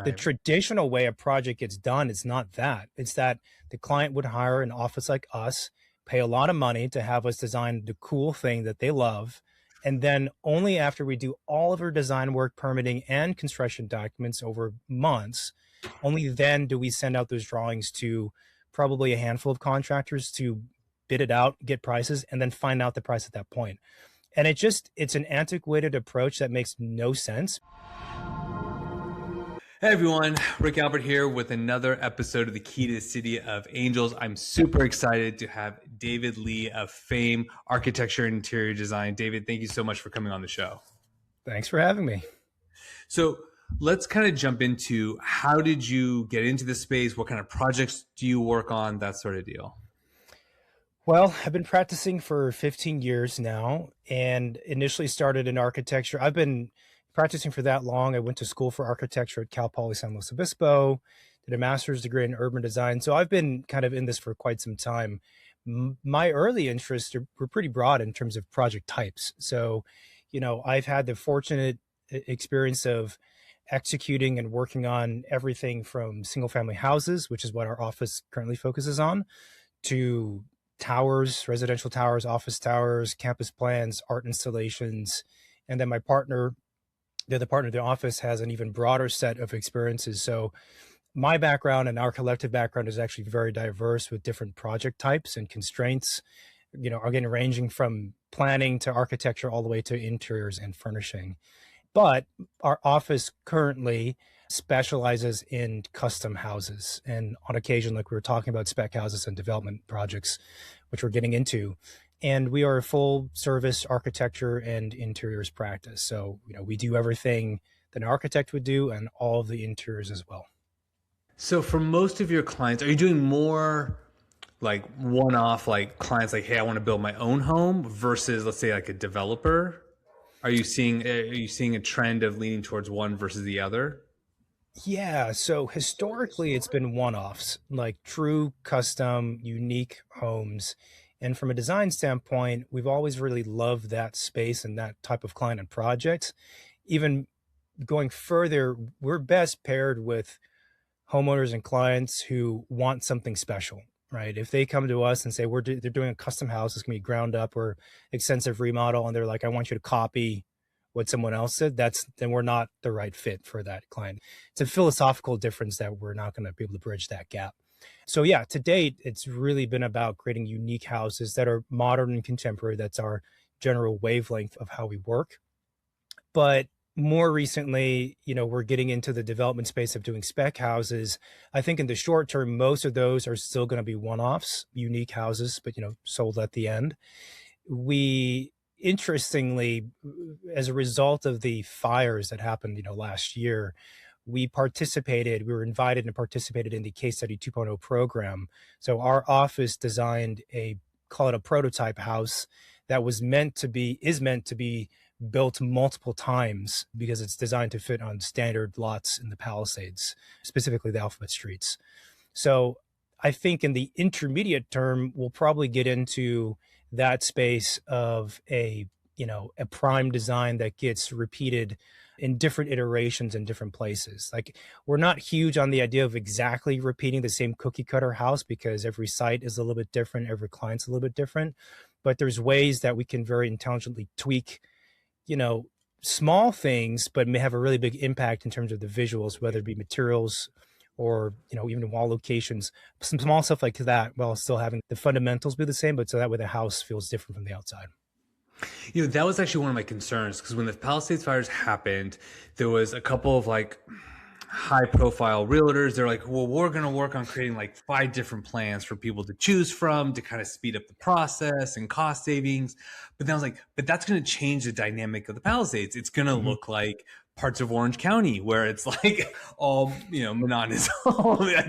The Right. traditional way a project gets done is not that. It's that the client would hire an office like us, pay a lot of money to have us design the cool thing that they love. And then only after we do all of our design work, permitting, and construction documents over months, only then do we send out those drawings to probably a handful of contractors to bid it out, get prices, and then find out the price at that point. And it's an antiquated approach that makes no sense. Hey everyone, Rick Albert here with another episode of the Key to the City of Angels. I'm super excited to have David Lee of Fame Architecture and Interior Design. David, thank you so much for coming on the show. Thanks for having me. So let's kind of jump into how did you get into this space? What kind of projects do you work on? That sort of deal. Well, I've been practicing for 15 years now and initially started in architecture. I've been practicing for that long. I went to school for architecture at Cal Poly San Luis Obispo, did a master's degree in urban design. So I've been kind of in this for quite some time. My early interests were pretty broad in terms of project types. So, I've had the fortunate experience of executing and working on everything from single family houses, which is what our office currently focuses on, to towers, residential towers, office towers, campus plans, art installations. And then my partner, the other partner of the office, has an even broader set of experiences. So my background and our collective background is actually very diverse with different project types and constraints, again, ranging from planning to architecture all the way to interiors and furnishing. But our office currently specializes in custom houses. And on occasion, like we were talking about, spec houses and development projects, which we're getting into. And we are a full service architecture and interiors practice. So, we do everything that an architect would do and all of the interiors as well. So for most of your clients, are you doing more like one-off, like clients like, hey, I want to build my own home versus, let's say, like a developer? Are you seeing a trend of leaning towards one versus the other? Yeah, so historically it's been one-offs, like true custom, unique homes. And from a design standpoint, we've always really loved that space and that type of client and project. Even going further, we're best paired with homeowners and clients who want something special, right? If they come to us and say they're doing a custom house, it's gonna be ground up or extensive remodel, and they're like, I want you to copy what someone else said, then we're not the right fit for that client. It's a philosophical difference that we're not going to be able to bridge that gap. So yeah, to date, it's really been about creating unique houses that are modern and contemporary. That's our general wavelength of how we work. But more recently, we're getting into the development space of doing spec houses. I think in the short term, most of those are still going to be one-offs, unique houses, but sold at the end. We interestingly, as a result of the fires that happened, last year, we were invited and participated in the Case Study 2.0 program. So our office designed call it a prototype house that is meant to be built multiple times because it's designed to fit on standard lots in the Palisades, specifically the alphabet streets. So I think in the intermediate term, we'll probably get into that space of a prime design that gets repeated in different iterations in different places. Like, we're not huge on the idea of exactly repeating the same cookie cutter house because every site is a little bit different, every client's a little bit different, but there's ways that we can very intelligently tweak, small things, but may have a really big impact in terms of the visuals, whether it be materials or even wall locations, some small stuff like that, while still having the fundamentals be the same, but so that way the house feels different from the outside. That was actually one of my concerns because when the Palisades fires happened, there was a couple of like high profile realtors. They're like, well, we're going to work on creating like 5 different plans for people to choose from to kind of speed up the process and cost savings. But then I was like, but that's going to change the dynamic of the Palisades. It's going to look like parts of Orange County where it's like all, monotonous.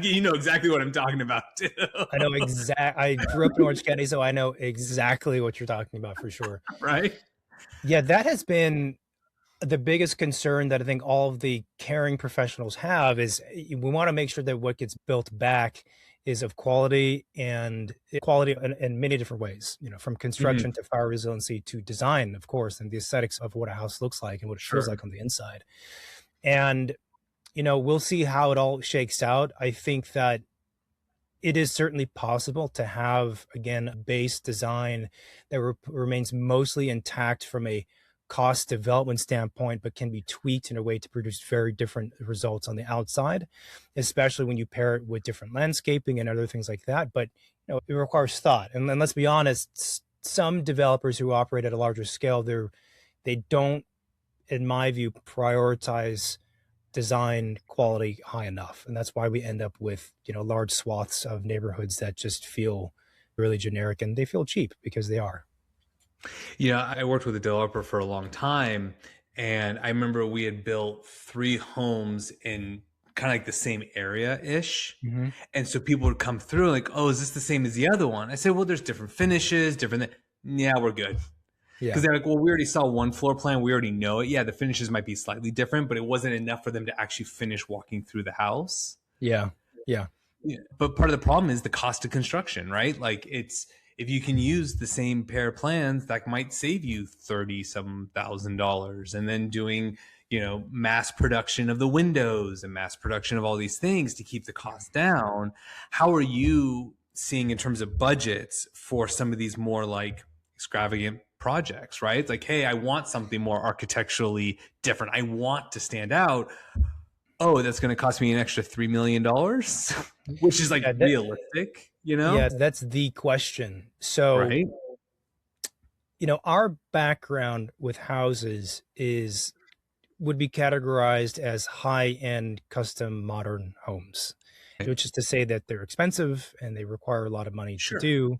You know exactly what I'm talking about too. I know I grew up in Orange County, so I know exactly what you're talking about for sure. Right? Yeah, that has been the biggest concern that I think all of the caring professionals have is we want to make sure that what gets built back is of quality and quality in many different ways, from construction to fire resiliency to design, of course, and the aesthetics of what a house looks like and what it feels like on the inside. And We'll see how it all shakes out. I think that it is certainly possible to have, again, a base design that remains mostly intact from a cost development standpoint, but can be tweaked in a way to produce very different results on the outside, especially when you pair it with different landscaping and other things like that. But it requires thought. And then let's be honest, some developers who operate at a larger scale, they don't, in my view, prioritize design quality high enough. And that's why we end up with, large swaths of neighborhoods that just feel really generic, and they feel cheap because they are. I worked with a developer for a long time, and I remember we had built 3 homes in kind of like the same area ish. Mm-hmm. And so people would come through like, oh, is this the same as the other one? I said, well, there's different finishes, yeah, we're good. Yeah. Because they're like, well, we already saw one floor plan. We already know it. Yeah, the finishes might be slightly different, but it wasn't enough for them to actually finish walking through the house. Yeah. Yeah. Yeah. But part of the problem is the cost of construction, right? Like if you can use the same pair of plans, that might save you 30 some $1,000. And then doing, mass production of the windows and mass production of all these things to keep the cost down. How are you seeing in terms of budgets for some of these more like extravagant projects, right? It's like, hey, I want something more architecturally different. I want to stand out. Oh, that's going to cost me an extra $3 million, which is like Yeah, realistic, yeah, that's the question. So, right? our background with houses would be categorized as high-end custom modern homes, which is to say that they're expensive and they require a lot of money to Sure. do.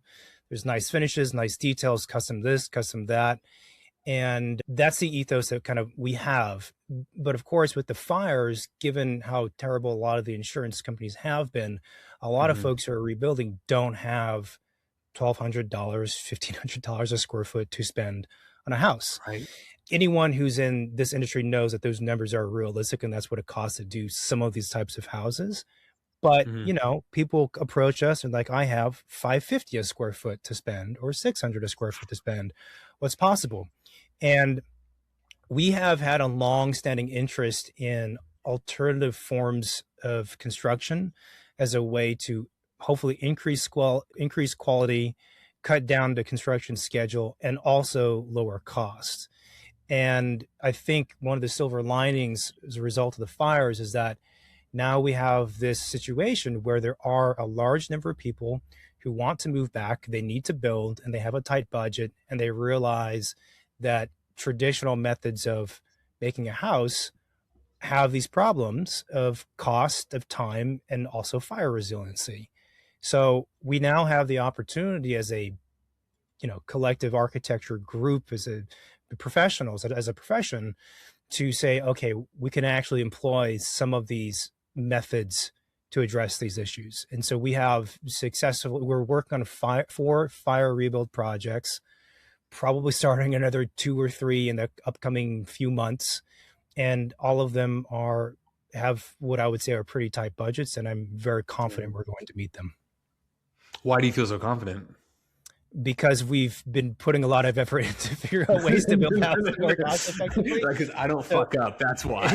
There's nice finishes, nice details, custom this, custom that. And that's the ethos that kind of we have. But of course, with the fires, given how terrible a lot of the insurance companies have been, a lot of Mm-hmm. folks who are rebuilding don't have $1,200, $1,500 a square foot to spend on a house. Right. Anyone who's in this industry knows that those numbers are realistic, and that's what it costs to do some of these types of houses. But, Mm-hmm. people approach us and like, I have 550 a square foot to spend or 600 a square foot to spend. What's possible? And we have had a long-standing interest in alternative forms of construction as a way to hopefully increase quality, cut down the construction schedule, and also lower costs. And I think one of the silver linings as a result of the fires is that now we have this situation where there are a large number of people who want to move back, they need to build, and they have a tight budget, and they realize that traditional methods of making a house have these problems of cost, of time, and also fire resiliency. So we now have the opportunity as a collective architecture group, as a professionals, as a profession, to say, okay, we can actually employ some of these methods to address these issues. And so we're working on 4 fire rebuild projects, probably starting another 2 or 3 in the upcoming few months. And all of them have what I would say are pretty tight budgets. And I'm very confident we're going to meet them, Why do you feel so confident? because we've been putting a lot of effort into figure out ways to build houses more cost effectively. Because I don't fuck up. That's why.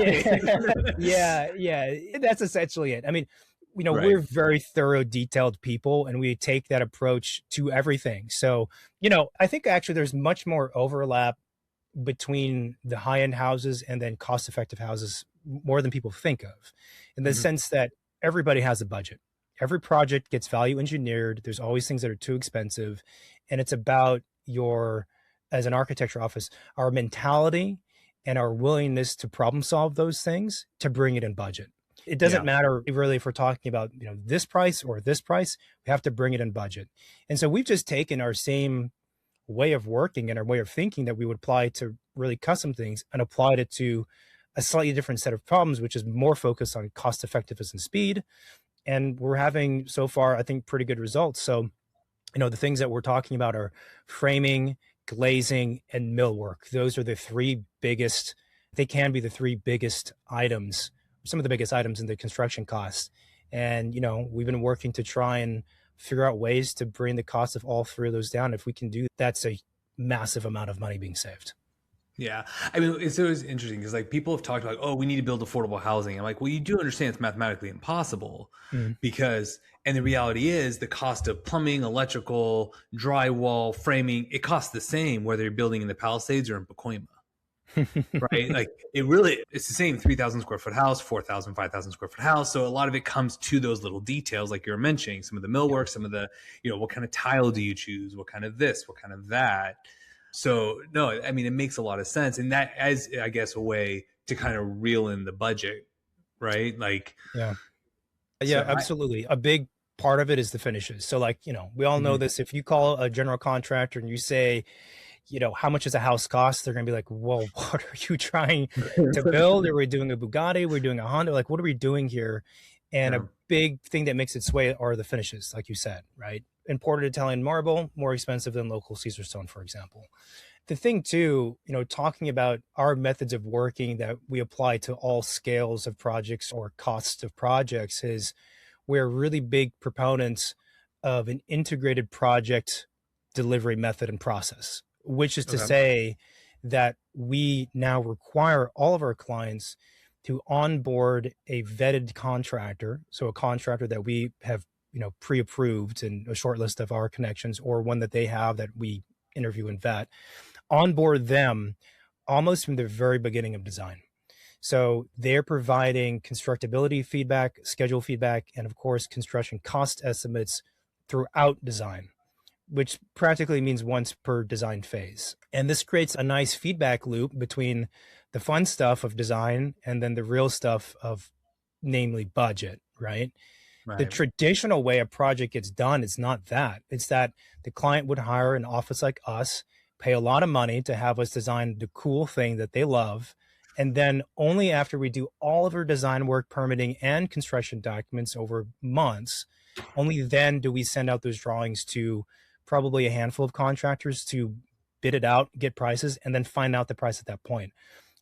Yeah, that's essentially it. I mean, Right. we're very thorough, detailed people, and we take that approach to everything. So, I think actually there's much more overlap between the high-end houses and then cost-effective houses more than people think of, in the Mhm. sense that everybody has a budget. Every project gets value engineered. There's always things that are too expensive. And it's about as an architecture office, our mentality and our willingness to problem solve those things to bring it in budget. It doesn't Yeah. matter really if we're talking about, this price or this price, we have to bring it in budget. And so we've just taken our same way of working and our way of thinking that we would apply to really custom things and applied it to a slightly different set of problems, which is more focused on cost effectiveness and speed. And we're having so far, I think, pretty good results. So, the things that we're talking about are framing, glazing, and millwork. Those are they can be the 3 biggest items, some of the biggest items in the construction costs. And, we've been working to try and figure out ways to bring the cost of all 3 of those down. If we can do, that's a massive amount of money being saved. Yeah. I mean, it's always interesting because like people have talked about, oh, we need to build affordable housing. I'm like, well, you do understand it's mathematically impossible Mm. because, and the reality is the cost of plumbing, electrical, drywall, framing, it costs the same whether you're building in the Palisades or in Pacoima, right? Like it's the same 3,000 square foot house, 4,000, 5,000 square foot house. So a lot of it comes to those little details, like you're mentioning, some of the Yeah. millwork, some of the, what kind of tile do you choose? What kind of this? What kind of that? So no, I mean, it makes a lot of sense. And that as, I guess, a way to kind of reel in the budget, right? Like, Yeah. Yeah, so I, absolutely. A big part of it is the finishes. So like, we all know mhm, this. If you call a general contractor and you say, how much does a house cost? They're going to be like, well, what are you trying to build? Are we doing a Bugatti? We're doing a Honda? Like, what are we doing here? And a yeah, big thing that makes it sway are the finishes, like you said, right? Imported Italian marble, more expensive than local Caesar stone, for example. The thing too, talking about our methods of working that we apply to all scales of projects or costs of projects is we're really big proponents of an integrated project delivery method and process, which is to okay, say that we now require all of our clients to onboard a vetted contractor. So a contractor that we have, pre-approved and a short list of our connections, or one that they have that we interview and vet, onboard them almost from the very beginning of design. So they're providing constructability feedback, schedule feedback, and of course, construction cost estimates throughout design, which practically means once per design phase. And this creates a nice feedback loop between the fun stuff of design and then the real stuff of, namely, budget, right? The right, traditional way a project gets done is not that. It's that the client would hire an office like us, pay a lot of money to have us design the cool thing that they love. And then only after we do all of our design work, permitting, and construction documents over months, only then do we send out those drawings to probably a handful of contractors to bid it out, get prices, and then find out the price at that point.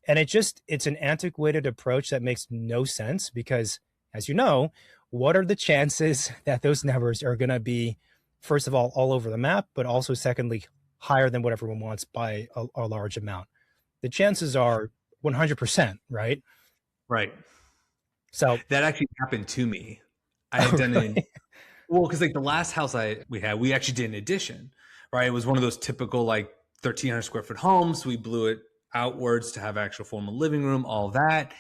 And it's an antiquated approach that makes no sense because, as you know, what are the chances that those numbers are going to be, first of all over the map, but also secondly, higher than what everyone wants by a large amount? The chances are 100%, right? right. So, That actually happened to me. I had oh, done it. really? Well, because like the last house we had, we actually did an addition, right? It was one of those typical like 1,300 square foot homes. We blew it outwards to have actual formal living room, all that.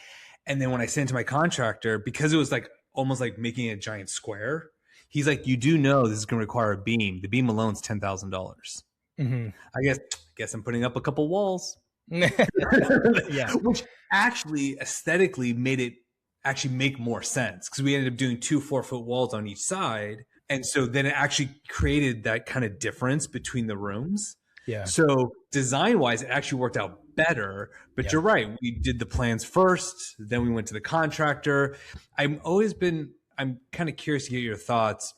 And then when I sent it to my contractor, because it was like almost like making a giant square, he's like, "You do know this is going to require a beam. The beam alone's $10,000." Mm-hmm. I guess I'm putting up a couple walls, Yeah, which actually aesthetically made it actually make more sense because we ended up doing two 4 foot walls on each side. And so then it actually created that kind of difference between the rooms. yeah, So design wise, it actually worked out better. But yeah. you're right. We did the plans first, then we went to the contractor. I'm kind of curious to get your thoughts.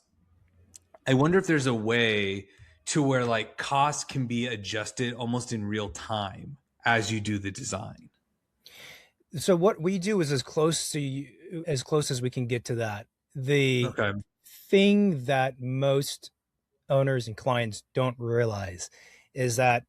I wonder if there's a way to where like costs can be adjusted almost in real time as you do the design. So what we do is as close as we can get to that. The Okay. thing that most owners and clients don't realize is that,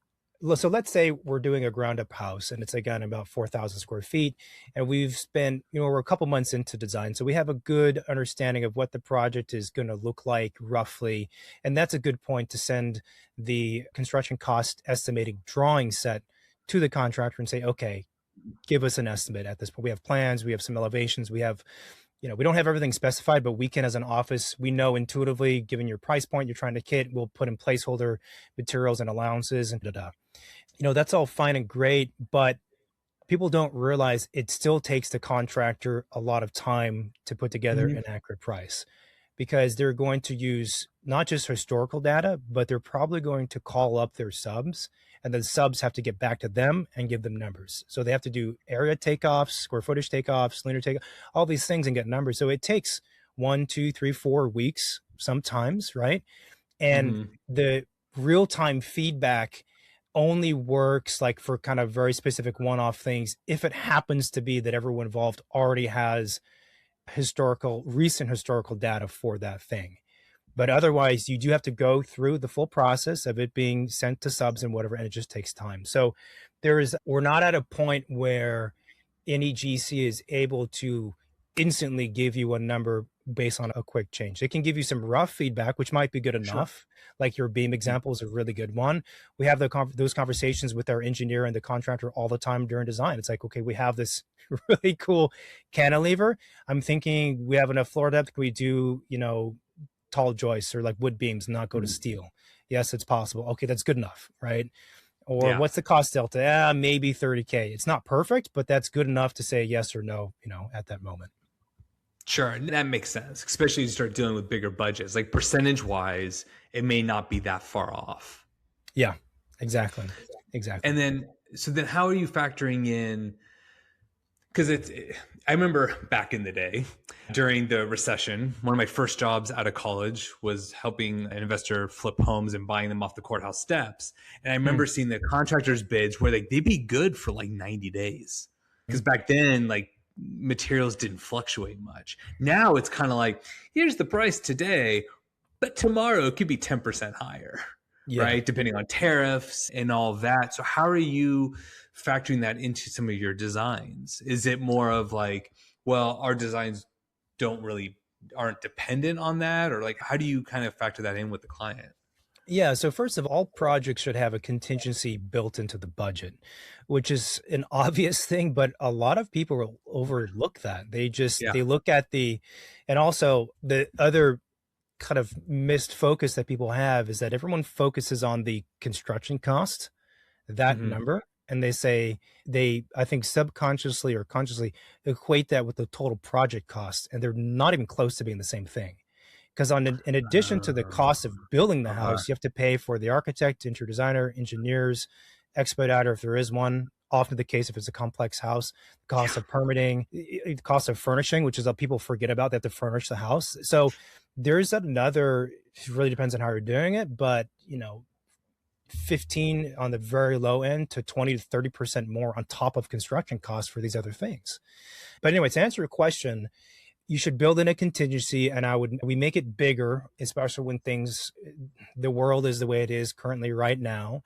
so let's say we're doing a ground up house and it's again about 4,000 square feet, and we've spent, we're a couple months into design, so we have a good understanding of what the project is going to look like roughly. And that's a good point to send the construction cost estimating drawing set to the contractor and say, okay, give us an estimate at this point. We have plans, we have some elevations, we have, we don't have everything specified, but we can, as an office, we know intuitively, given your price point you're trying to kit, we'll put in placeholder materials and allowances and da-da. That's all fine and great, but people don't realize it still takes the contractor a lot of time to put together Mhm. an accurate price, because they're going to use not just historical data, but they're probably going to call up their subs, and then subs have to get back to them and give them numbers. So they have to do area takeoffs, square footage takeoffs, linear take, all these things, and get numbers. So it takes 1, 2, 3, 4 weeks sometimes, right? And Mhm. the real-time feedback only works like for kind of very specific one-off things if it happens to be that everyone involved already has recent historical data for that thing. But otherwise, you do have to go through the full process of it being sent to subs and whatever, and it just takes time. So we're not at a point where any GC is able to instantly give you a number based on a quick change. They can give you some rough feedback, which might be good Sure. enough. Like your beam example is a really good one. We have those conversations with our engineer and the contractor all the time during design. It's like, okay, we have this really cool cantilever. I'm thinking we have enough floor depth. Can we do, tall joists or like wood beams, not go to Mhm. steel? Yes, it's possible. Okay, that's good enough, right? Or Yeah. what's the cost delta? Maybe 30K. It's not perfect, but that's good enough to say yes or no, at that moment. Sure. And that makes sense, especially as you start dealing with bigger budgets. Like percentage wise, it may not be that far off. Yeah, exactly. Exactly. And then, so then how are you factoring in? Because I remember back in the day during the recession, one of my first jobs out of college was helping an investor flip homes and buying them off the courthouse steps. And I Hmm. remember seeing the contractors' bids where they'd be good for like 90 days. Because back then, like materials didn't fluctuate much. Now it's kind of like, here's the price today, but tomorrow it could be 10% higher, Yeah. right? Depending on tariffs and all that. So how are you factoring that into some of your designs? Is it more of like, well, our designs aren't dependent on that? Or like, how do you kind of factor that in with the client? Yeah. So first of all projects should have a contingency built into the budget, which is an obvious thing, but a lot of people will overlook that. Yeah. They look at and also the other kind of missed focus that people have is that everyone focuses on the construction cost, that Hmm. number, and I think subconsciously or consciously equate that with the total project cost, and they're not even close to being the same thing. Because in addition to the cost of building the Okay. house, you have to pay for the architect, interior designer, engineers, expediter if there is one. Often the case if it's a complex house, the Yeah. cost of permitting, the cost of furnishing, which is what people forget about. They have to furnish the house. So there's another. It really depends on how you're doing it, but 15 on the very low end to 20 to 30% more on top of construction costs for these other things. But anyway, to answer your question, you should build in a contingency, and we make it bigger, especially when the world is the way it is currently right now.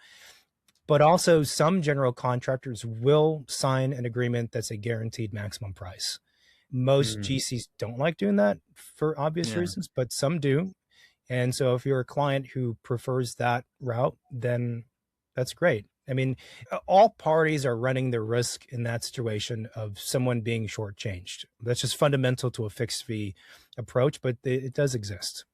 But also some general contractors will sign an agreement that's a guaranteed maximum price. Most Mhm. GCs don't like doing that for obvious Yeah. reasons, but some do. And so if you're a client who prefers that route, then that's great. I mean, all parties are running the risk in that situation of someone being shortchanged. That's just fundamental to a fixed fee approach, but it does exist.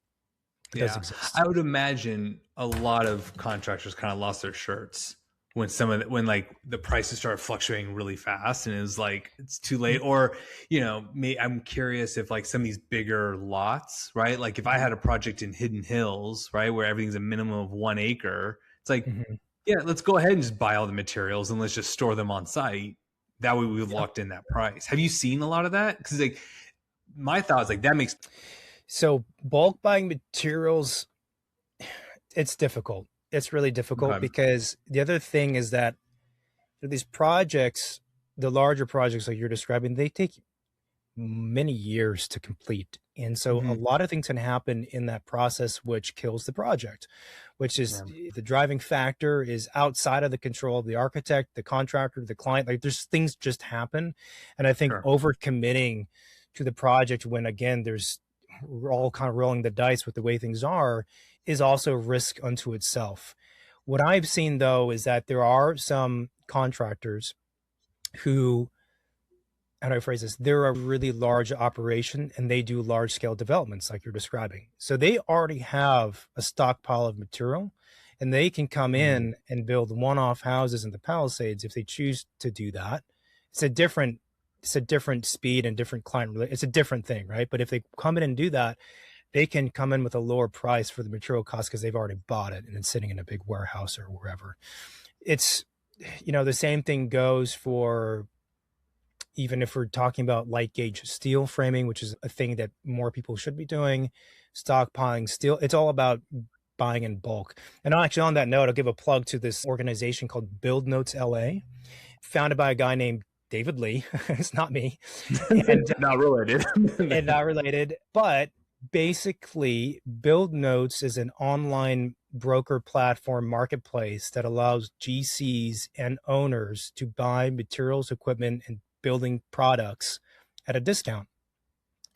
It does Yeah. exist. I would imagine a lot of contractors kind of lost their shirts when when like the prices started fluctuating really fast and it was like it's too late. Or I'm curious if like some of these bigger lots, right, like if I had a project in Hidden Hills, right, where everything's a minimum of 1 acre, it's like, Mhm. yeah, let's go ahead and just buy all the materials and let's just store them on site. That way we've Yeah. locked in that price. Have you seen a lot of that? Because like my thought is like that makes So bulk buying materials, it's difficult. It's really difficult okay. because the other thing is that these projects, the larger projects like you're describing, they take many years to complete. And so a Mhm. lot of things can happen in that process, which kills the project, which is Yeah, the driving factor is outside of the control of the architect, the contractor, the client. Like there's things just happen. And I think sure. over committing to the project when again, we're all kind of rolling the dice with the way things are is also risk unto itself. What I've seen though is that there are some contractors who, how do I phrase this? They're a really large operation and they do large scale developments like you're describing. So they already have a stockpile of material and they can come Mhm. in and build one off houses in the Palisades if they choose to do that. It's a different it's a different speed and different it's a different thing, right? But if they come in and do that, they can come in with a lower price for the material cost because they've already bought it and it's sitting in a big warehouse or wherever. It's the same thing goes for even if we're talking about light gauge steel framing, which is a thing that more people should be doing, stockpiling steel, it's all about buying in bulk. And actually, on that note, I'll give a plug to this organization called BuildNotes LA, founded by a guy named David Lee. It's not me, and Not related. not related, but Basically, BuildNotes is an online broker platform marketplace that allows GCs and owners to buy materials, equipment, and building products at a discount.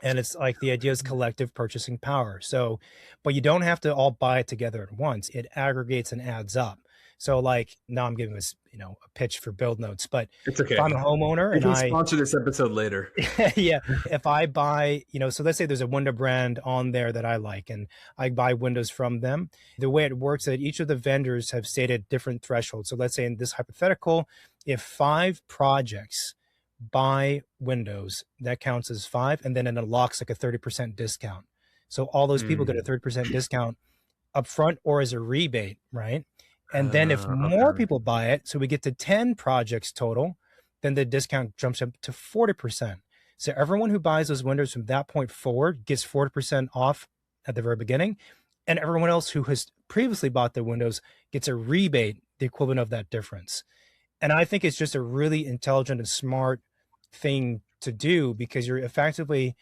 And it's like the idea is collective purchasing power. So, but you don't have to all buy it together at once. It aggregates and adds up. So, like now I'm giving this, a pitch for BuildNotes, but It's if I'm a okay. homeowner We and can I sponsor this episode later. yeah, if I buy, so let's say there's a window brand on there that I like and I buy windows from them. The way it works is that each of the vendors have stated different thresholds. So let's say in this hypothetical, if 5 projects buy windows, that counts as 5, and then it unlocks like a 30% discount. So all those people get a Mm. 30% discount upfront or as a rebate, right? And then if more Okay. people buy it, so we get to 10 projects total, then the discount jumps up to 40%. So everyone who buys those windows from that point forward gets 40% off at the very beginning. And everyone else who has previously bought the windows gets a rebate, the equivalent of that difference. And I think it's just a really intelligent and smart thing to do because you're effectively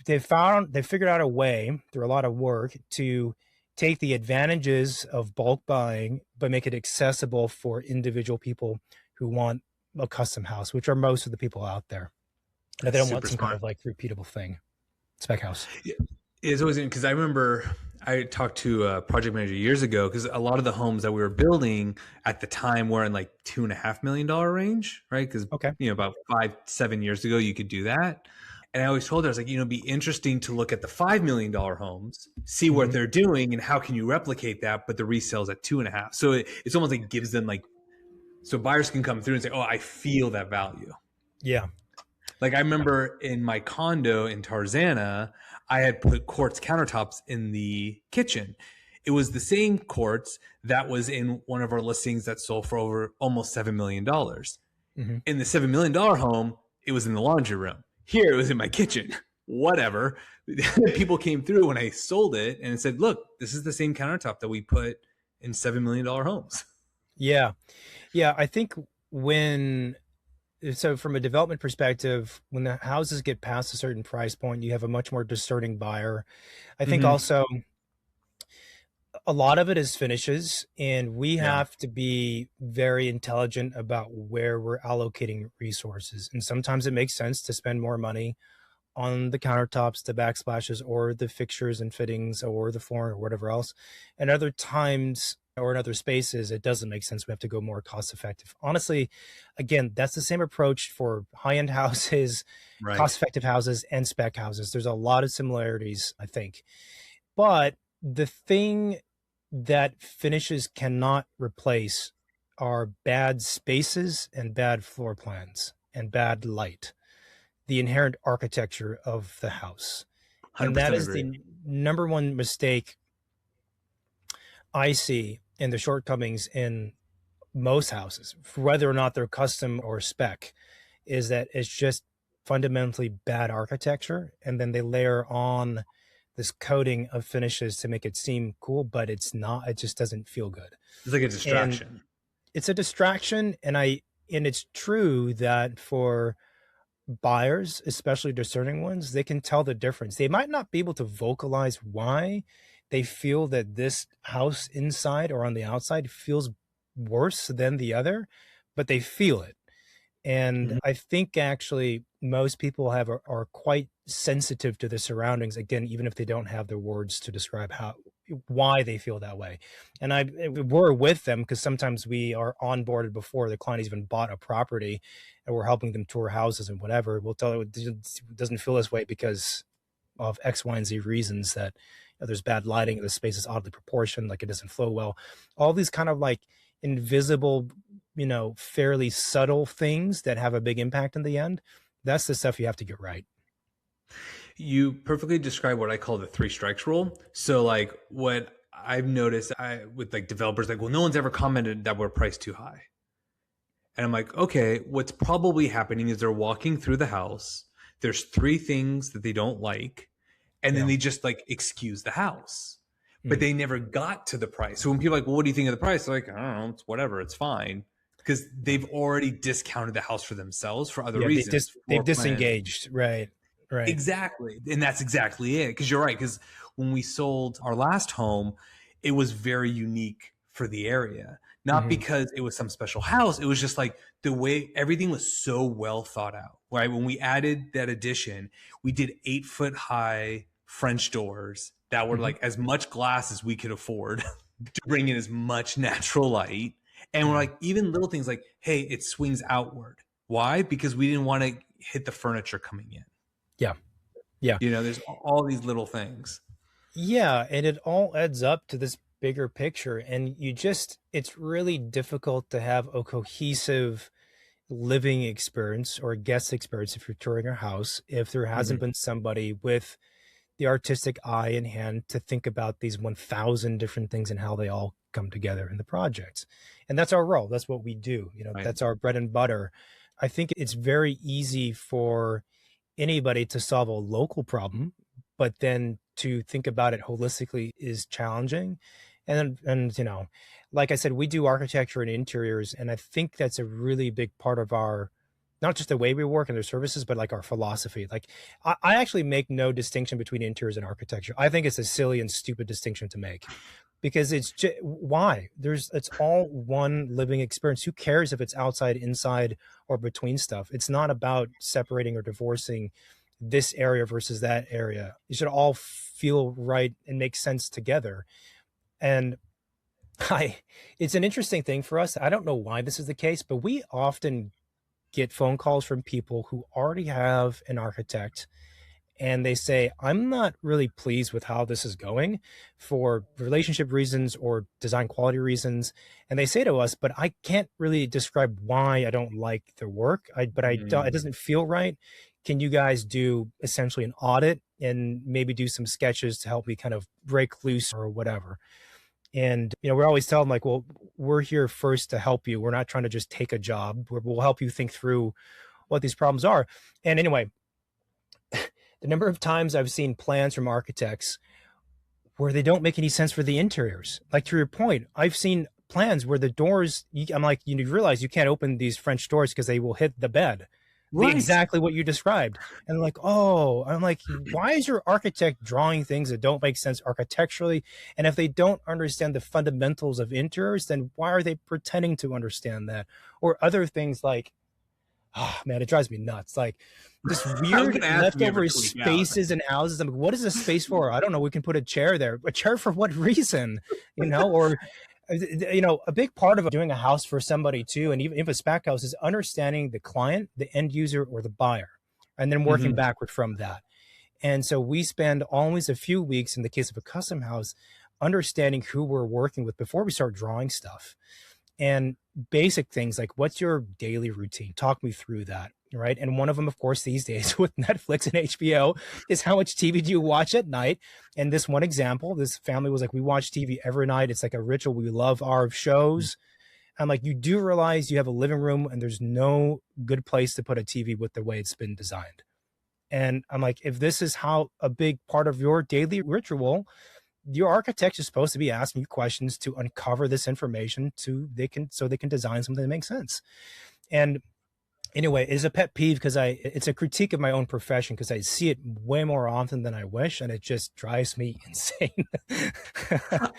they figured out a way through a lot of work to take the advantages of bulk buying but make it accessible for individual people who want a custom house, which are most of the people out there. And they That's don't want super some kind smart. of like repeatable thing. Spec house. Yeah, it's always because I remember I talked to a project manager years ago because a lot of the homes that we were building at the time were in like $2.5 million range, right? Because Okay. about 5-7 years ago you could do that. And I always told her, I was like, it'd be interesting to look at the $5 million homes, see what Mm-hmm. they're doing, and how can you replicate that, but the resales at 2.5. So it's almost like gives them like so buyers can come through and say, oh, I feel that value. Yeah. Like I remember in my condo in Tarzana, I had put quartz countertops in the kitchen. It was the same quartz that was in one of our listings that sold for over almost $7 million. Mm-hmm. In the $7 million home, it was in the laundry room. Here, it was in my kitchen. Whatever. People came through when I sold it and said, "Look, this is the same countertop that we put in $7 million homes." Yeah. Yeah. I think when so from a development perspective, when the houses get past a certain price point, you have a much more discerning buyer. I think Mm-hmm. also a lot of it is finishes, and we Yeah, have to be very intelligent about where we're allocating resources. And sometimes it makes sense to spend more money on the countertops, the backsplashes, or the fixtures and fittings, or the flooring, or whatever else. And other times, or in other spaces, it doesn't make sense. We have to go more cost effective. Honestly, again, that's the same approach for high end houses, cost right. effective houses, and spec houses. There's a lot of similarities, I think. But the thing that finishes cannot replace are bad spaces and bad floor plans and bad light, the inherent architecture of the house. And that 100% is agree. the number one mistake I see in the shortcomings in most houses, whether or not they're custom or spec, is that it's just fundamentally bad architecture. And then they layer on this coating of finishes to make it seem cool, but it's not, it just doesn't feel good. It's like a And distraction. it's a distraction. And it's true that for buyers, especially discerning ones, they can tell the difference. They might not be able to vocalize why they feel that this house inside or on the outside feels worse than the other, but they feel it. And Mhm. I think actually most people are quite sensitive to the surroundings. Again, even if they don't have the words to describe why they feel that way. And we're with them because sometimes we are onboarded before the client has even bought a property, and we're helping them tour houses and whatever. We'll tell them it doesn't feel this way because of X, Y, and Z reasons that there's bad lighting, the space is oddly proportioned, like it doesn't flow well. All these kind of like invisible, fairly subtle things that have a big impact in the end. That's the stuff you have to get right. You perfectly describe what I call the three strikes rule. So, like, what I've noticed with like developers, like, well, no one's ever commented that we're priced too high. And I'm like, okay, what's probably happening is they're walking through the house. There's three things that they don't like, and then Yeah. they just like excuse the house, but Mm. they never got to the price. So when people are like, well, what do you think of the price? They're like, I don't know, it's whatever, it's fine, because Yeah. they've already discounted the house for themselves for other Yeah. reasons, They've floor plan. disengaged. Right. Right. Exactly. And that's exactly it. Because you're right. Because when we sold our last home, it was very unique for the area. Not Hmm. because it was some special house. It was just like the way everything was so well thought out. Right. When we added that addition, we did 8 foot high French doors that were Hmm. like as much glass as we could afford to bring in as much natural light. And we're Yeah. like, even little things like, hey, it swings outward. Why? Because we didn't want to hit the furniture coming in. Yeah. Yeah. There's all these little things. Yeah, and it all adds up to this bigger picture. And it's really difficult to have a cohesive living experience or guest experience if you're touring a house if there hasn't Mhm. been somebody with the artistic eye in hand to think about these 1,000 different things and how they all come together in the project. And that's our role. That's what we do. Right. That's our bread and butter. I think it's very easy for anybody to solve a local problem, but then to think about it holistically is challenging. And like I said, we do architecture and interiors, and I think that's a really big part of our not just the way we work and their services, but like our philosophy. Like I actually make no distinction between interiors and architecture. I think it's a silly and stupid distinction to make because it's just why it's all one living experience. Who cares if it's outside, inside, or between stuff? It's not about separating or divorcing this area versus that area. It should all feel right and make sense together. And I, it's an interesting thing for us. I don't know why this is the case, but we often get phone calls from people who already have an architect and they say, I'm not really pleased with how this is going for relationship reasons or design quality reasons. And they say to us, but I can't really describe why I don't like the work. But I don't, it Mm. doesn't feel right. Can you guys do essentially an audit and maybe do some sketches to help me kind of break loose or whatever? And, we always tell them like, well, we're here first to help you. We're not trying to just take a job. We'll help you think through what these problems are. And anyway, the number of times I've seen plans from architects where they don't make any sense for the interiors. Like to your point, I've seen plans where the doors, I'm like, you realize you can't open these French doors because they will hit the bed. Right. Exactly what you described. And like, oh, I'm like, why is your architect drawing things that don't make sense architecturally? And if they don't understand the fundamentals of interiors, then why are they pretending to understand that? Or other things like, oh man, it drives me nuts. Like this I was weird going to ask if you ever leftover tweak out. spaces and houses. I'm like, what is this space for? I don't know. We can put a chair there. A chair for what reason? Or a big part of doing a house for somebody too, and even if a spec house, is understanding the client, the end user, or the buyer, and then working Mhm. backward from that. And so we spend always a few weeks in the case of a custom house understanding who we're working with before we start drawing stuff. And basic things like, what's your daily routine? Talk me through that. Right. And one of them, of course, these days with Netflix and HBO is how much TV do you watch at night? And this one example, this family was like, we watch TV every night. It's like a ritual. We love our shows. I'm like, you do realize you have a living room and there's no good place to put a TV with the way it's been designed. And I'm like, if this is how a big part of your daily ritual, your architect is supposed to be asking you questions to uncover this information so they can design something that makes sense. And anyway, it's a pet peeve because it's a critique of my own profession because I see it way more often than I wish, and it just drives me insane.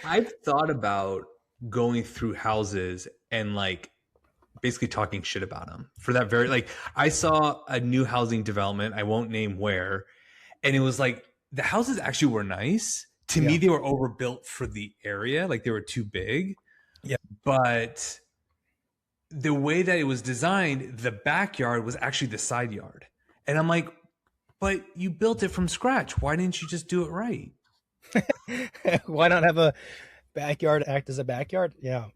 I've thought about going through houses and like basically talking shit about them for that very like I saw a new housing development, I won't name where, and it was like the houses actually were nice. To me Yeah. they were overbuilt for the area, like they were too big. Yeah. But the way that it was designed, the backyard was actually the side yard. And I'm like, but you built it from scratch. Why didn't you just do it right? Why not have a backyard act as a backyard? Yeah.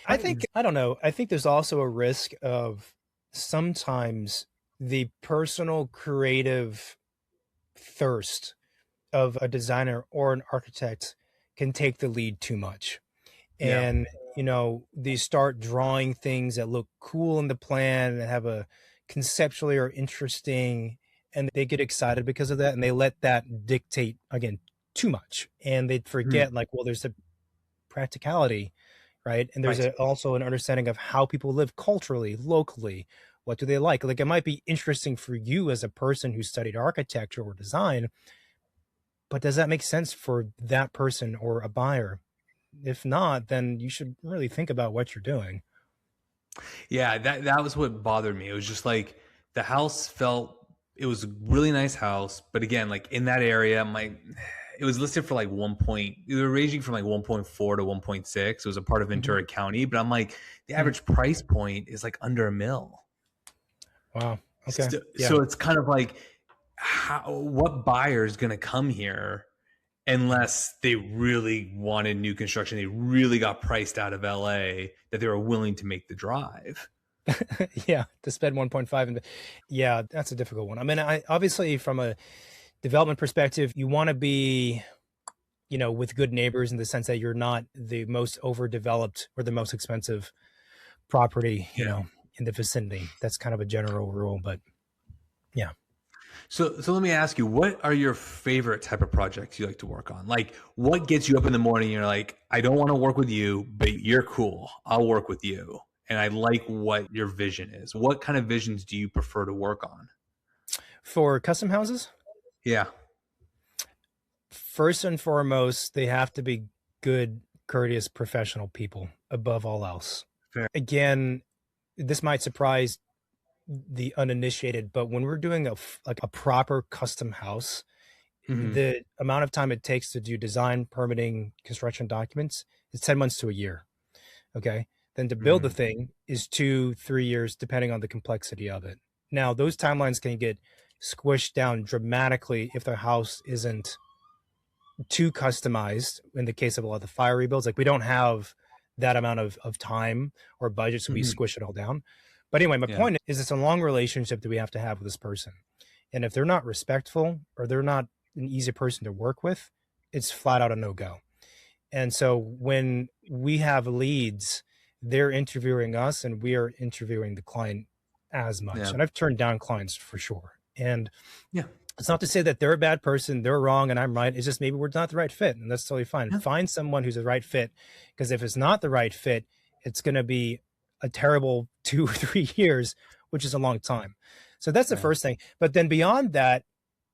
I I, think, I don't know. I think there's also a risk of sometimes the personal creative thirst of a designer or an architect can take the lead too much. yeah. And, they start drawing things that look cool in the plan and have a conceptually or interesting, and they get excited because of that. And they let that dictate again too much. And they Mhm. forget like, well, there's a practicality, right? And there's Right. also an understanding of how people live culturally, locally. What do they like? Like, it might be interesting for you as a person who studied architecture or design, but does that make sense for that person or a buyer? If not, then you should really think about what you're doing. Yeah, that was what bothered me. It was just like the house felt it was a really nice house, but again, like in that area, my it was listed for like 1 point. They were ranging from like 1.4 to 1.6. It was a part of Mhm. Ventura County, but I'm like the Mm. average price point is like under a mil. Wow. Okay. So, Yeah. so it's kind of like what buyer is going to come here unless they really wanted new construction, they really got priced out of LA that they were willing to make the drive. Yeah, to spend 1.5 and yeah, that's a difficult one. I mean, I obviously from a development perspective, you want to be, with good neighbors in the sense that you're not the most overdeveloped or the most expensive property, Yeah. in the vicinity. That's kind of a general rule, but yeah. So let me ask you, what are your favorite type of projects you like to work on? Like, what gets you up in the morning? And you're like, I don't want to work with you, but you're cool. I'll work with you, and I like what your vision is. What kind of visions do you prefer to work on? For custom houses, Yeah. first and foremost, they have to be good, courteous, professional people above all else. Fair. Again, this might surprise the uninitiated, but when we're doing like a proper custom house, Hmm. the amount of time it takes to do design, permitting, construction documents is 10 months to a year. Okay. Then to build the Hmm. thing is 2, 3 years, depending on the complexity of it. Now, those timelines can get squished down dramatically if the house isn't too customized in the case of a lot of the fire rebuilds. Like, we don't have that amount of time or budget, so we Hmm. squish it all down. But anyway, my Yeah. point is it's a long relationship that we have to have with this person. And if they're not respectful or they're not an easy person to work with, it's flat out a no-go. And so when we have leads, they're interviewing us and we are interviewing the client as much. Yeah. And I've turned down clients for sure. And Yeah. it's not to say that they're a bad person, they're wrong, and I'm right. It's just maybe we're not the right fit, and that's totally fine. Yeah. Find someone who's the right fit, because if it's not the right fit, it's going to be a terrible 2 or 3 years, which is a long time. So that's the Yeah. first thing. But then beyond that,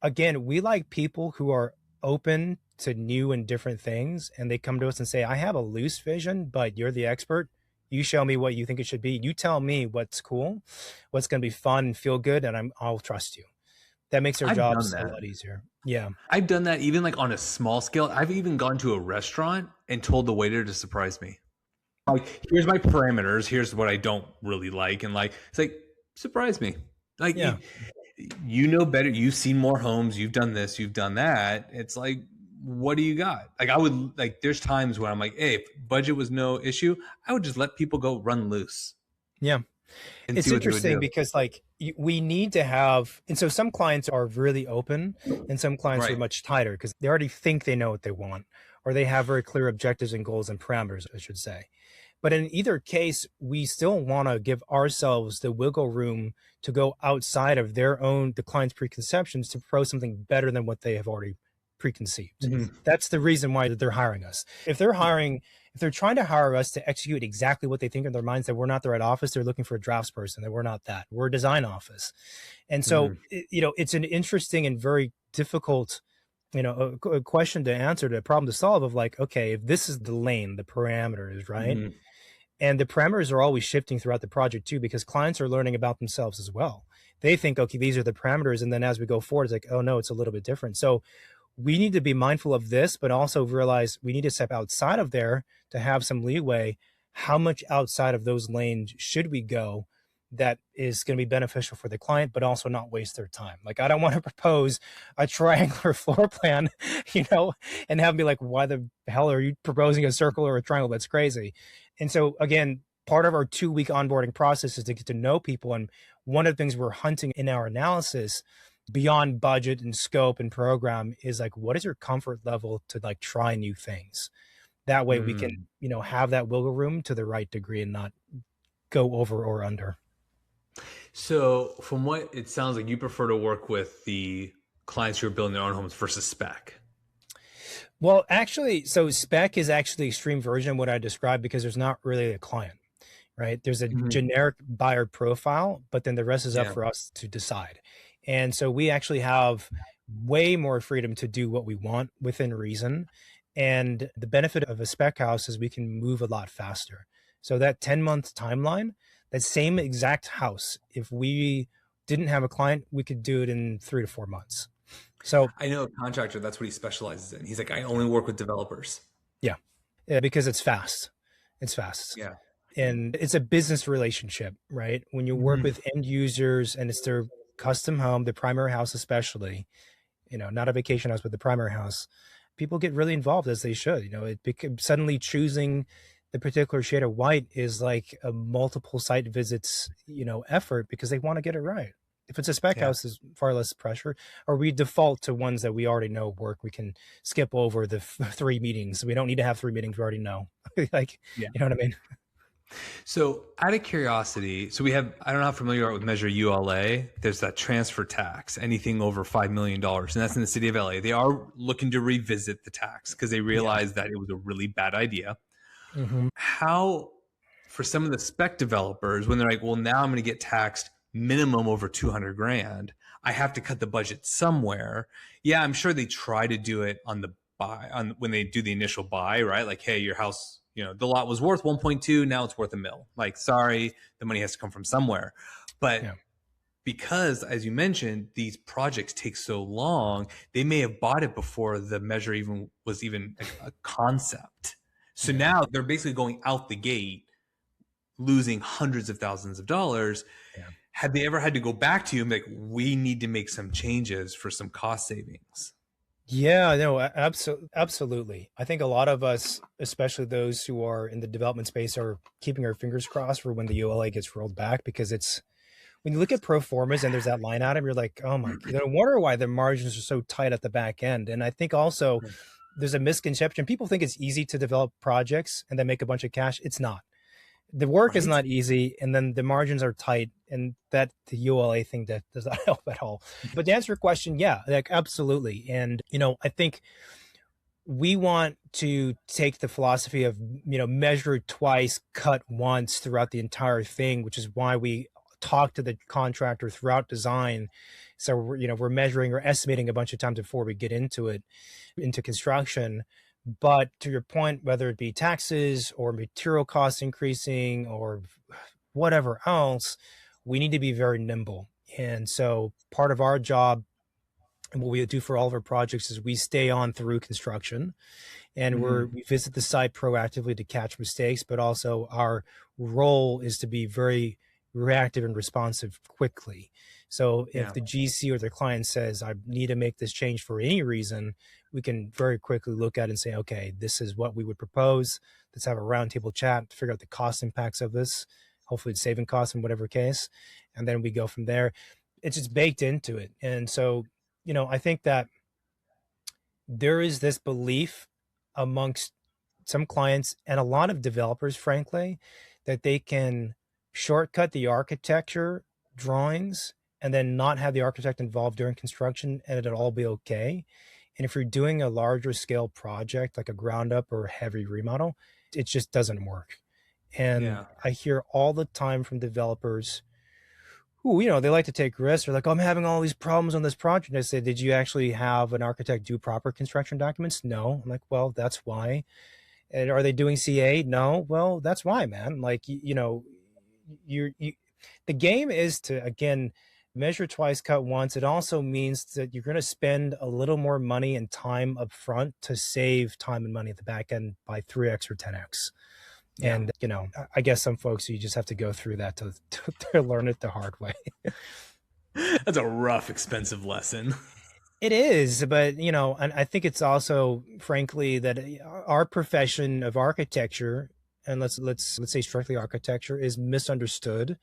again, we like people who are open to new and different things, and they come to us and say, "I have a loose vision, but you're the expert. You show me what you think it should be. You tell me what's cool, what's going to be fun and feel good, and I'll trust you." That makes our I've done jobs a that. lot easier. Yeah. I've done that even like on a small scale. I've even gone to a restaurant and told the waiter to surprise me. Like, here's my parameters. Here's what I don't really like, and like it's like surprise me. Like Yeah. you know better. You've seen more homes. You've done this. You've done that. It's like, what do you got? Like, I would like. There's times where I'm like, hey, if budget was no issue, I would just let people go run loose Yeah. and see It's what they would interesting do. because like we need to have, and so some clients are really open and some clients are Right. much tighter because they already think they know what they want, or they have very clear objectives and goals and parameters, I should say. But in either case, we still want to give ourselves the wiggle room to go outside of the client's preconceptions to propose something better than what they have already preconceived. Mhm. That's the reason why they're hiring us. If they're trying to hire us to execute exactly what they think in their minds, that we're not the right office, they're looking for a draftsperson, that we're not that. We're a design office. And so, Mhm. it's an interesting and very difficult, a question to answer, to a problem to solve of like, okay, if this is the lane, the parameters, right? Mhm. And the parameters are always shifting throughout the project too, because clients are learning about themselves as well. They think, okay, these are the parameters. And then as we go forward, it's like, oh no, it's a little bit different. So we need to be mindful of this, but also realize we need to step outside of there to have some leeway. How much outside of those lanes should we go that is going to be beneficial for the client, but also not waste their time? Like, I don't want to propose a triangular floor plan, and have them be like, why the hell are you proposing a circle or a triangle? That's crazy. And so, again, part of our 2 week onboarding process is to get to know people. And one of the things we're hunting in our analysis beyond budget and scope and program is like, what is your comfort level to like try new things? That way we can, Mm. have that wiggle room to the right degree and not go over or under. So, from what it sounds like, you prefer to work with the clients who are building their own homes versus spec. Well, actually, so spec is actually the extreme version of what I described because there's not really a client, right? There's a Mhm. generic buyer profile, but then the rest is up Yeah. for us to decide. And so we actually have way more freedom to do what we want within reason. And the benefit of a spec house is we can move a lot faster. So that 10-month timeline, that same exact house, if we didn't have a client, we could do it in 3 to 4 months. So I know a contractor, that's what he specializes in. He's like, I only work with developers. yeah, yeah, because it's fast. It's fast. Yeah. And it's a business relationship, right? When you work Mhm. with end users and it's their custom home, the primary house especially, not a vacation house, but the primary house, people get really involved as they should. It becomes suddenly choosing the particular shade of white is like a multiple site visits, effort because they want to get it right. If it's a spec Yeah. house, is far less pressure, or we default to ones that we already know work. We can skip over the 3 meetings. We don't need to have 3 meetings. We already know. Like, Yeah. you know what I mean? So, out of curiosity, so we have, I don't know how familiar you are with Measure ULA. There's that transfer tax, anything over $5 million, and that's in the city of LA. They are looking to revisit the tax because they Yeah. realized that it was a really bad idea. Hmm. How, for some of the spec developers, when they're like, well, now I'm going to get taxed minimum over 200 grand, I have to cut the budget somewhere. Yeah, I'm sure they try to do it on the buy, on when they do the initial buy, right? Like, hey, your house, the lot was worth 1.2, now it's worth a mil. Like, sorry, the money has to come from somewhere. But Yeah. because, as you mentioned, these projects take so long, they may have bought it before the measure even was even a concept. So Yeah. now they're basically going out the gate, losing hundreds of thousands of dollars. Yeah. Had they ever had to go back to you and be like, we need to make some changes for some cost savings? Yeah, no, absolutely. I think a lot of us, especially those who are in the development space, are keeping our fingers crossed for when the ULA gets rolled back because it's when you look at pro formas and there's that line item, you're like, oh my, I wonder why the margins are so tight at the back end. And I think also there's a misconception. People think it's easy to develop projects and then make a bunch of cash. It's not. The work is Right? not easy, and then the margins are tight, and that the ULA thing that does not help at all. But to answer your question, yeah, like absolutely. And I think we want to take the philosophy of measure twice, cut once throughout the entire thing, which is why we talk to the contractor throughout design. So we're measuring or estimating a bunch of times before we get into construction. But to your point, whether it be taxes or material costs increasing or whatever else, we need to be very nimble. And so part of our job and what we do for all of our projects is we stay on through construction and Mm-hmm. we visit the site proactively to catch mistakes, but also our role is to be very reactive and responsive quickly. So if Yeah. the GC or the client says, I need to make this change for any reason, we can very quickly look at it and say, okay, this is what we would propose. Let's have a roundtable chat to figure out the cost impacts of this, hopefully it's saving costs in whatever case. And then we go from there. It's just baked into it. And so, I think that there is this belief amongst some clients and a lot of developers, frankly, that they can shortcut the architecture drawings and then not have the architect involved during construction and it'll all be okay. And if you're doing a larger scale project, like a ground up or heavy remodel, it just doesn't work. And Yeah. I hear all the time from developers who, they like to take risks. They're like, oh, I'm having all these problems on this project. I say, did you actually have an architect do proper construction documents? No. I'm like, well, that's why. And are they doing CA? No. Well, that's why, man. Like, you the game is to, again, measure twice, cut once. It also means that you're going to spend a little more money and time up front to save time and money at the back end by 3x or 10x. Yeah. And, I guess some folks, you just have to go through that to learn it the hard way. That's a rough, expensive lesson. It is, but and I think it's also, frankly, that our profession of architecture, and let's say strictly architecture, is misunderstood,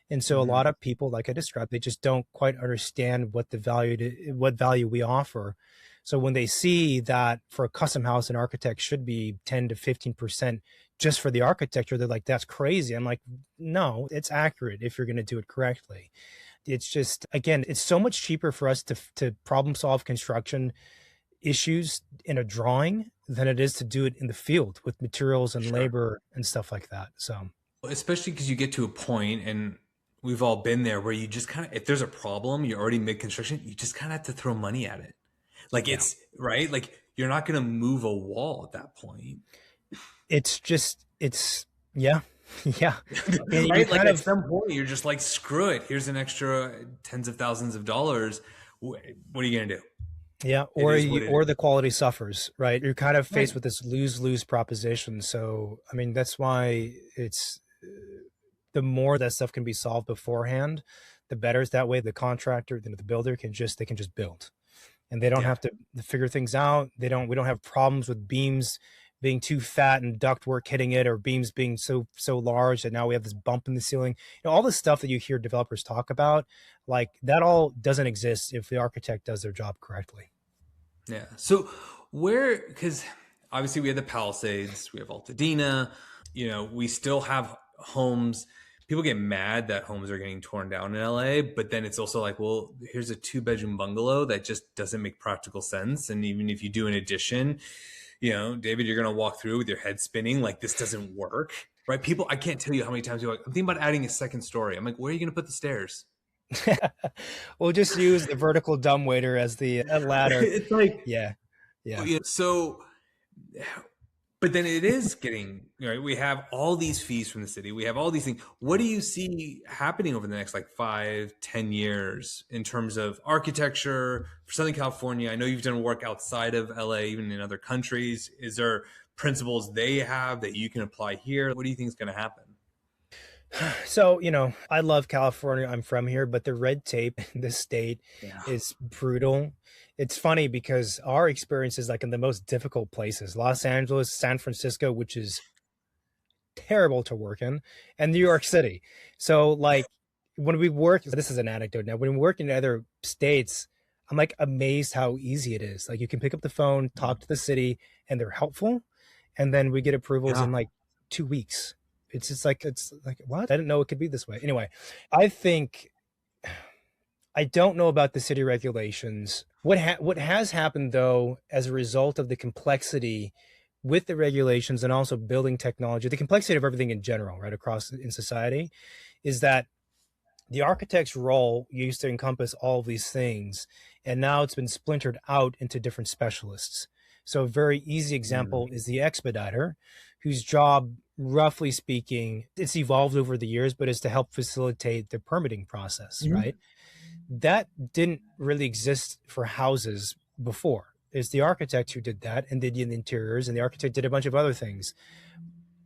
and so a Mm-hmm. lot of people, like I described, they just don't quite understand what value we offer. So when they see that for a custom house, an architect should be 10 to 15% just for the architecture, they're like, "That's crazy." I'm like, "No, it's accurate if you're going to do it correctly." It's just, again, it's so much cheaper for us to problem solve construction issues in a drawing than it is to do it in the field with materials and Sure. labor and stuff like that. So Especially because you get to a point, and we've all been there, where you just kind of, if there's a problem, you're already mid construction, you just kind of have to throw money at it. Like Yeah. it's right. Like you're not going to move a wall at that point. It's just, yeah, yeah. And you Right? Like kind at of, some point, you're just like, screw it. Here's an extra tens of thousands of dollars. What are you going to do? yeah, It is what it or the is. quality suffers, right? You're kind of Right. faced with this lose-lose proposition. So, I mean, that's why it's the more that stuff can be solved beforehand, the better. Is that way the contractor, the builder they can just build, and they don't Yeah. have to figure things out. We don't have problems with beams being too fat and ductwork hitting it, or beams being so large that now we have this bump in the ceiling. All the stuff that you hear developers talk about, like that all doesn't exist if the architect does their job correctly. Yeah. So because obviously we have the Palisades, we have Altadena, we still have homes. People get mad that homes are getting torn down in LA, but then it's also like, well, here's a 2 bedroom bungalow that just doesn't make practical sense. And even if you do an addition, David, you're going to walk through with your head spinning, like this doesn't work. Right. People, I can't tell you how many times you're like, I'm thinking about adding a second story. I'm like, where are you going to put the stairs? We'll just use the vertical dumbwaiter as the ladder. It's like, Yeah, yeah. so but then it is getting, we have all these fees from the city, we have all these things. What do you see happening over the next like 5-10 years in terms of architecture for Southern California? I know you've done work outside of LA, even in other countries. Is there principles they have that you can apply here? What do you think is going to happen? So, I love California. I'm from here, but the red tape in this state Yeah. is brutal. It's funny because our experience is like in the most difficult places, Los Angeles, San Francisco, which is terrible to work in, and New York City. So, like, when we work, this is an anecdote now, when we work in other states, I'm like amazed how easy it is. Like, you can pick up the phone, talk to the city, and they're helpful. And then we get approvals Yeah. in like 2 weeks. It's like, what? I didn't know it could be this way. Anyway, I think I don't know about the city regulations. What has happened though, as a result of the complexity with the regulations and also building technology, the complexity of everything in general, right, across in society, is that the architect's role used to encompass all of these things, and now it's been splintered out into different specialists. So a very easy Mm. example is the expediter, whose job, roughly speaking, it's evolved over the years, but is to help facilitate the permitting process, Mhm. right? That didn't really exist for houses before. It's the architect who did that and did the interiors, and the architect did a bunch of other things.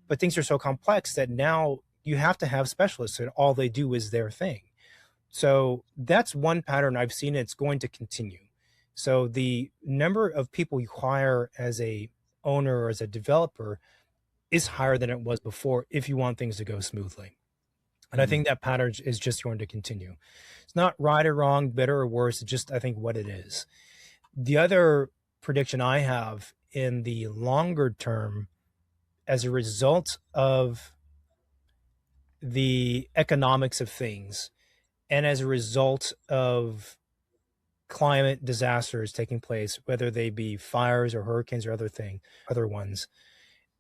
But things are so complex that now you have to have specialists, and all they do is their thing. So that's one pattern I've seen. It's going to continue. So the number of people you hire as a owner or as a developer is higher than it was before if you want things to go smoothly. And I Mm. think that pattern is just going to continue. It's not right or wrong, better or worse. It's just, I think, what it is. The other prediction I have in the longer term, as a result of the economics of things and as a result of climate disasters taking place, whether they be fires or hurricanes or other ones,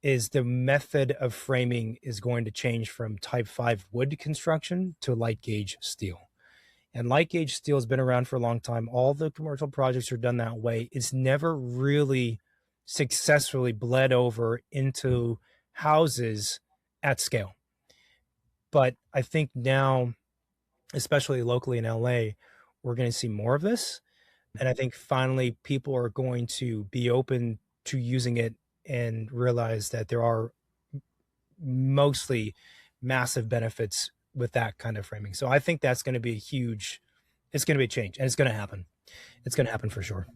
is the method of framing is going to change from type 5 wood construction to light gauge steel. And light gauge steel has been around for a long time. All the commercial projects are done that way. It's never really successfully bled over into houses at scale. But I think now, especially locally in LA, we're going to see more of this. And I think finally people are going to be open to using it and realize that there are mostly massive benefits with that kind of framing. So I think that's going to be a huge, it's going to be a change, and it's going to happen. It's going to happen for sure.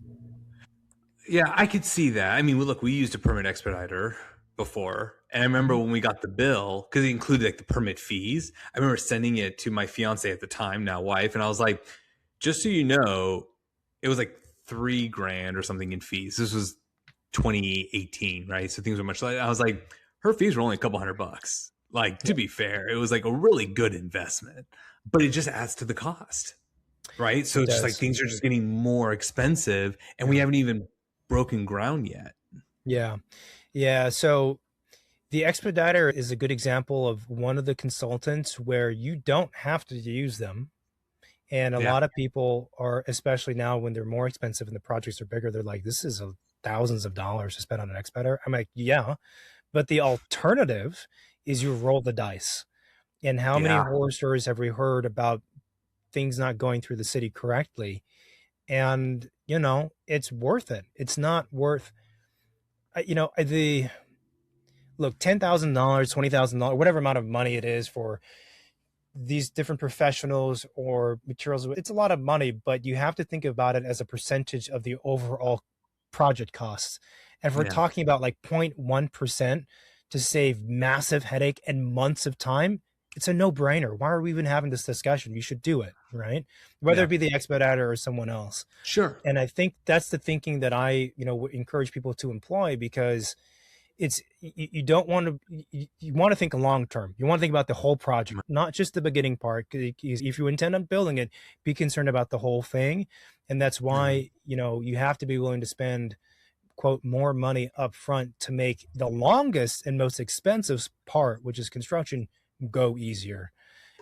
Yeah, I could see that. I mean, look, we used a permit expediter before, and I remember when we got the bill because it included like the permit fees. I remember sending it to my fiance at the time, now wife, and I was like, "Just so you know, it was like 3 grand or something in fees." This was 2018, right? So things were much like I was like, her fees were only a couple $100. Like to Yeah, be fair, it was like a really good investment, but it just adds to the cost, right? So it it's just like does. things are just getting more expensive, and we Yeah. haven't even broken ground yet. Yeah. Yeah. So The expediter is a good example of one of the consultants where you don't have to use them. And a Yeah. lot of people are, especially now when they're more expensive and the projects are bigger, they're like, this is thousands of dollars to spend on an expediter. I'm like, yeah, but the alternative is you roll the dice. And how many Yeah. horror stories have we heard about things not going through the city correctly? And, it's worth it. It's not worth, the look, $10,000, $20,000, whatever amount of money it is for these different professionals or materials. It's a lot of money, but you have to think about it as a percentage of the overall project costs. And if we're Yeah. talking about like 0.1% to save massive headache and months of time, it's a no-brainer. Why are we even having this discussion? You should do it, right? Whether Yeah. it be the expediter or someone else. Sure. And I think that's the thinking that I, would encourage people to employ, because you don't want to, you want to think long term. You want to think about the whole project, not just the beginning part. If you intend on building it, be concerned about the whole thing. And that's Mhm. why, you have to be willing to spend, quote, more money up front to make the longest and most expensive part, which is construction, go easier.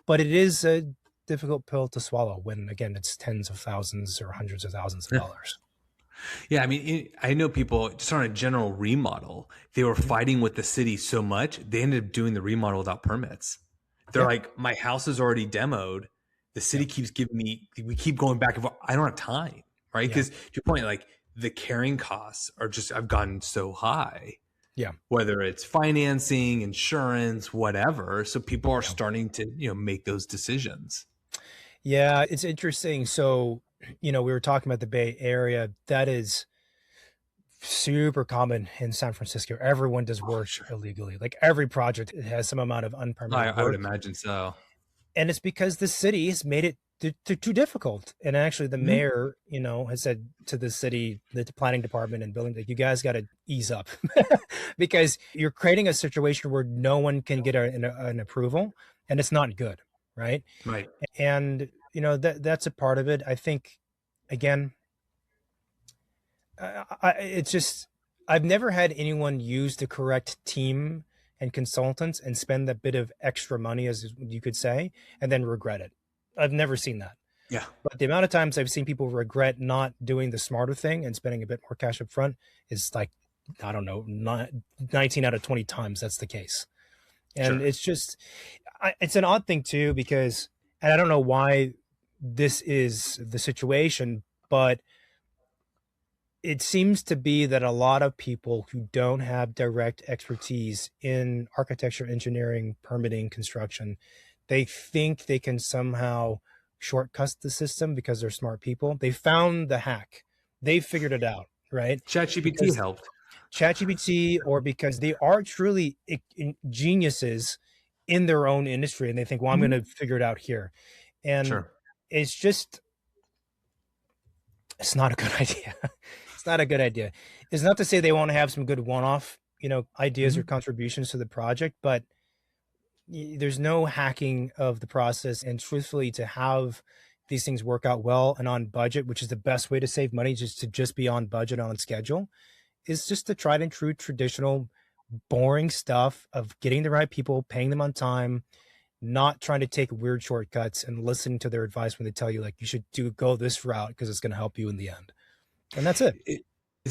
But it is a difficult pill to swallow when, again, it's tens of thousands or hundreds of thousands of dollars. Yeah, I mean, I know people just on a general remodel, they were Mhm. fighting with the city so much, they ended up doing the remodel without permits. They're Yeah. like, my house is already demoed. The Yeah. city keeps giving me, we keep going back and forth. I don't have time, right? Yeah. Because to your point, like the carrying costs are just, I've gotten so high, Yeah. whether it's financing, insurance, whatever. So people are Yeah. starting to, make those decisions. Yeah, it's interesting. So, we were talking about the Bay Area. That is super common in San Francisco. Everyone does Oh, work sure. illegally. Like every project it has some amount of unpermitted I would work. imagine so. And it's because the city has made it too difficult. And actually the Mhm. mayor, has said to the city, the planning department and building, like, you guys got to ease up because you're creating a situation where no one can get an approval, and it's not good. Right. Right. And, that's a part of it. I think, again, it's just, I've never had anyone use the correct team and consultants and spend that bit of extra money, as you could say, and then regret it. I've never seen that. Yeah. But the amount of times I've seen people regret not doing the smarter thing and spending a bit more cash up front is like, I don't know, not 19 out of 20 times that's the case. And Sure. it's just, it's an odd thing too, because, and I don't know why this is the situation, but it seems to be that a lot of people who don't have direct expertise in architecture, engineering, permitting, construction, they think they can somehow shortcut the system because they're smart people. They found the hack. They figured it out, right? ChatGPT Because helped. ChatGPT, or because they are truly geniuses in their own industry and they think, well, I'm going Mhm. to figure it out here. And Sure. it's just, it's not a good idea. It's not a good idea. It's not to say they won't have some good one-off, ideas or Mhm. contributions to the project, but there's no hacking of the process. And truthfully, to have these things work out well and on budget, which is the best way to save money, just to just be on budget, on schedule, is just the tried and true traditional boring stuff of getting the right people, paying them on time, not trying to take weird shortcuts, and listening to their advice when they tell you like you should go this route because it's going to help you in the end. And that's it. It's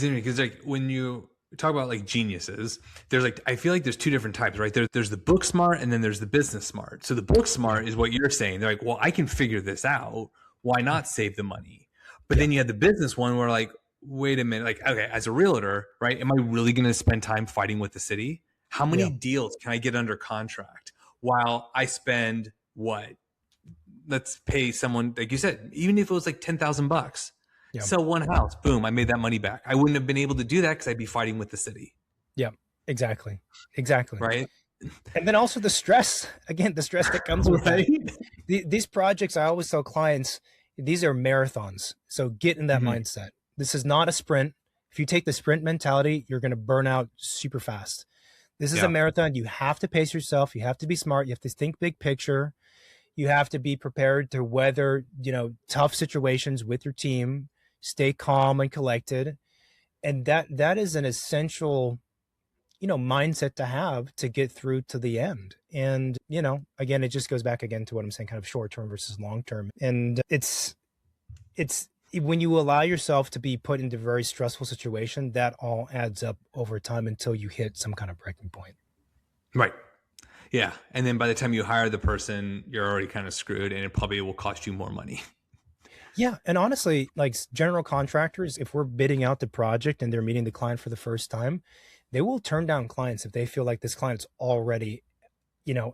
interesting because like when you talk about like geniuses, there's like I feel like there's two different types, right? There's the book smart and then there's the business smart. So the book Yeah. smart is what you're saying. They're like, well, I can figure this out. Why not save the money? But Yeah. then you have the business one where like, wait a minute, like, okay, as a realtor, right? Am I really going to spend time fighting with the city? How many Yeah. deals can I get under contract while I spend what? Let's pay someone, like you said, even if it was like 10,000 bucks, Yeah. sell one house, boom, I made that money back. I wouldn't have been able to do that because I'd be fighting with the city, Yeah. Exactly. Exactly. right? And then also the stress, again, the stress that comes with that. Right. These projects, I always tell clients, these are marathons. So get in that Mhm. mindset. This is not a sprint. If you take the sprint mentality, you're going to burn out super fast. This is a Yeah. marathon. You have to pace yourself. You have to be smart. You have to think big picture. You have to be prepared to weather, tough situations with your team, stay calm and collected. And that is an essential mindset to have to get through to the end. And, again, it just goes back again to what I'm saying, kind of short term versus long term. And it's when you allow yourself to be put into a very stressful situation, that all adds up over time until you hit some kind of breaking point. Right. Yeah. And then by the time you hire the person, you're already kind of screwed, and it probably will cost you more money. Yeah. And honestly, like general contractors, if we're bidding out the project and they're meeting the client for the first time, they will turn down clients if they feel like this client's already,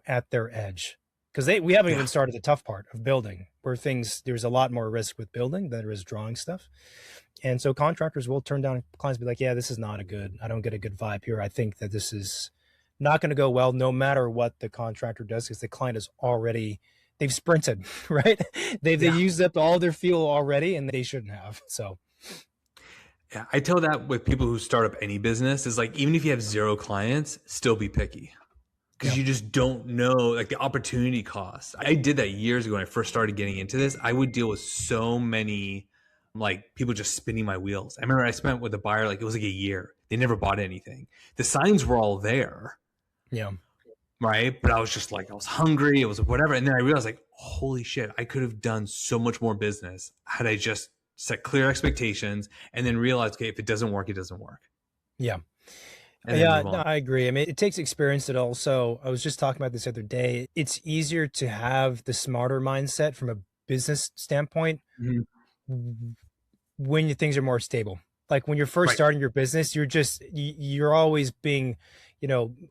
at their edge. Because we haven't even started the tough part of building, where there's a lot more risk with building than there is drawing stuff. And so contractors will turn down clients, be like, yeah, this is not I don't get a good vibe here. I think that this is not going to go well, no matter what the contractor does, because the client is already, they've sprinted, right? They've used up all their fuel already, and they shouldn't have. So yeah, I tell that with people who start up any business is like, even if you have 0 clients, still be picky. Because you just don't know, like, the opportunity cost. I did that years ago when I first started getting into this. I would deal with so many, like, people just spinning my wheels. I remember I spent with a buyer, like, it was like a year. They never bought anything. The signs were all there. Yeah. Right. But I was just like, I was hungry. It was whatever. And then I realized, like, holy shit, I could have done so much more business had I just set clear expectations and then realized, okay, if it doesn't work, it doesn't work. Yeah. Yeah, no, I agree. I mean, it takes experience. It also, I was just talking about this the other day. It's easier to have the smarter mindset from a business standpoint when things are more stable. Like when you're first starting your business, you're always being,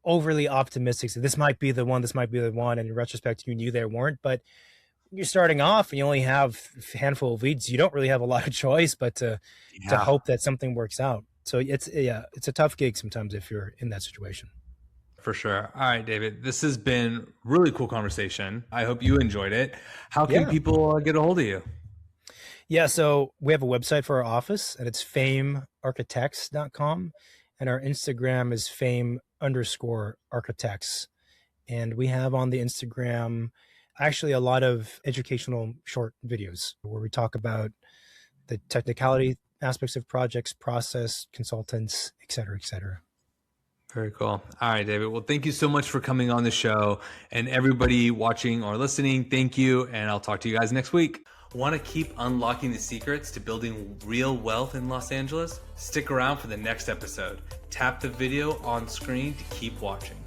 overly optimistic. So this might be the one, And in retrospect, you knew there weren't, but you're starting off and you only have a handful of leads. You don't really have a lot of choice, but to hope that something works out. So it's a tough gig sometimes if you're in that situation. For sure. All right, David, this has been really cool conversation. I hope you enjoyed it. How can people get a hold of you? Yeah, so we have a website for our office, and it's famearchitects.com, and our Instagram is fame_architects. And we have on the Instagram actually a lot of educational short videos where we talk about the technicality aspects of projects, process, consultants, et cetera, et cetera. Very cool. All right, David. Well, thank you so much for coming on the show, and everybody watching or listening, thank you. And I'll talk to you guys next week. Want to keep unlocking the secrets to building real wealth in Los Angeles? Stick around for the next episode. Tap the video on screen to keep watching.